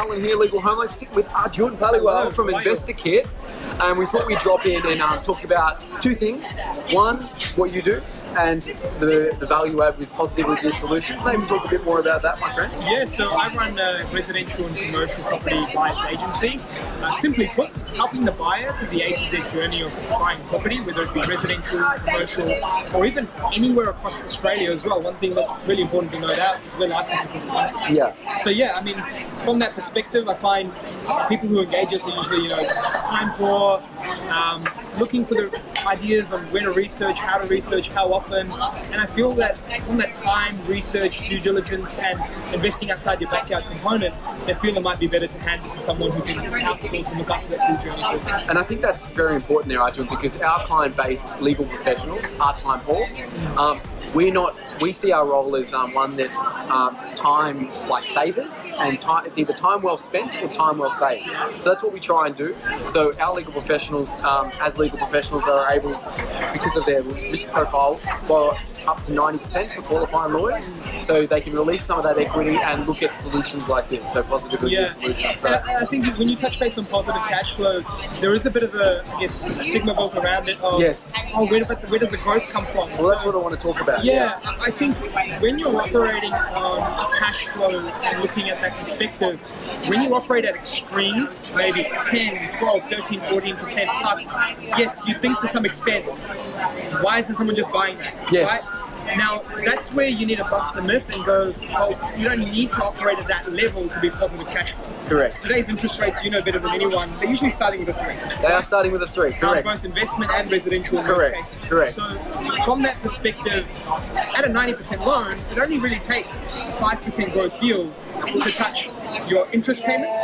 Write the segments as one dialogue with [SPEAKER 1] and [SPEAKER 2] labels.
[SPEAKER 1] Cullen here, Legal Home Loans, sitting with Arjun Paliwal from InvestorKit. And we thought we'd drop in and talk about two things. One, what you do, and the value add with Positive Review Solutions. Maybe talk a bit more about that, my friend.
[SPEAKER 2] Yeah, so I run a residential and commercial property buyers agency. Simply put, helping the buyer through the A to Z journey of buying property, whether it be residential, commercial, or even anywhere across Australia as well. One thing that's really important to note out is we're licensed across the country.
[SPEAKER 1] Yeah.
[SPEAKER 2] So yeah, I mean, from that perspective, I find people who engage us are usually, time poor, looking for the ideas on where to research, how often, and I feel that from that time, research, due diligence, and investing outside your backyard component, they feel it might be better to hand it to someone who can outsource and look after that full journey.
[SPEAKER 1] And I think that's very important there, Arjun, because our client base, legal professionals, are time poor. We see our role as one that time like savers, and time, it's either time well spent or time well saved. So that's what we try and do. So our legal professionals, as legal professionals, are able, because of their risk profile, borrow up to 90% for qualifying lawyers, so they can release some of that equity and look at solutions like this. So Positive Review Solutions. So
[SPEAKER 2] I think when you touch base on positive cash flow, there is a bit of a stigma built around it. Of,
[SPEAKER 1] yes.
[SPEAKER 2] Oh, where does the growth come from?
[SPEAKER 1] Well, that's what I want to talk about.
[SPEAKER 2] Yeah, I think when you're operating on cash flow and looking at that perspective, when you operate at extremes, maybe 10, 12, 13, 14% plus, yes, you think to some extent, why isn't someone just buying that?
[SPEAKER 1] Yes.
[SPEAKER 2] Right? Now, that's where you need to bust the myth and go, well, you don't need to operate at that level to be positive cash flow.
[SPEAKER 1] Correct.
[SPEAKER 2] Today's interest rates, you know better than anyone, they're usually starting with a 3.
[SPEAKER 1] They are starting with a 3, correct.
[SPEAKER 2] Both investment and residential in
[SPEAKER 1] Correct,
[SPEAKER 2] most cases.
[SPEAKER 1] correct.
[SPEAKER 2] So from that perspective, at a 90% loan, it only really takes a 5% gross yield to touch your interest payments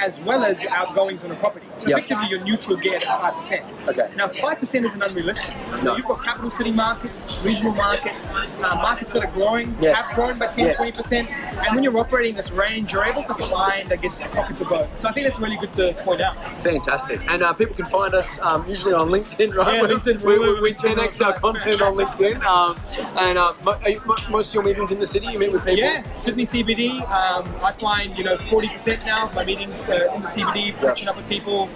[SPEAKER 2] as well as your outgoings on a property. So effectively, you're neutral geared at 5%.
[SPEAKER 1] Okay.
[SPEAKER 2] Now, 5% isn't unrealistic. So you've got capital city markets, regional markets, markets that are growing, have grown by 10, 20%. And when you're operating this range, you're able to find, pockets of both. So I think that's really good to point out.
[SPEAKER 1] Fantastic. And people can find us usually on LinkedIn, right?
[SPEAKER 2] Yeah, LinkedIn.
[SPEAKER 1] We 10x our content on LinkedIn. Most of your meetings in the city, you meet with people?
[SPEAKER 2] Yeah, Sydney CBD. I find 40% now of my meetings in the CBD, catching up with people,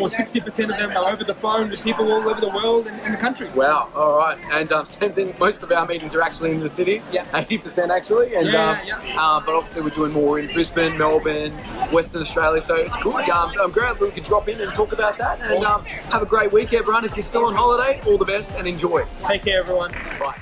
[SPEAKER 2] or 60% of them are over the phone with people all over the world and in the country.
[SPEAKER 1] Wow, all right. And same thing, most of our meetings are actually in the city, 80% actually. And but obviously we're doing more in Brisbane, Melbourne, Western Australia, so it's good. I'm glad we could drop in and talk about that. And have a great week, everyone. If you're still on holiday, all the best and enjoy.
[SPEAKER 2] Take care, everyone.
[SPEAKER 1] Bye.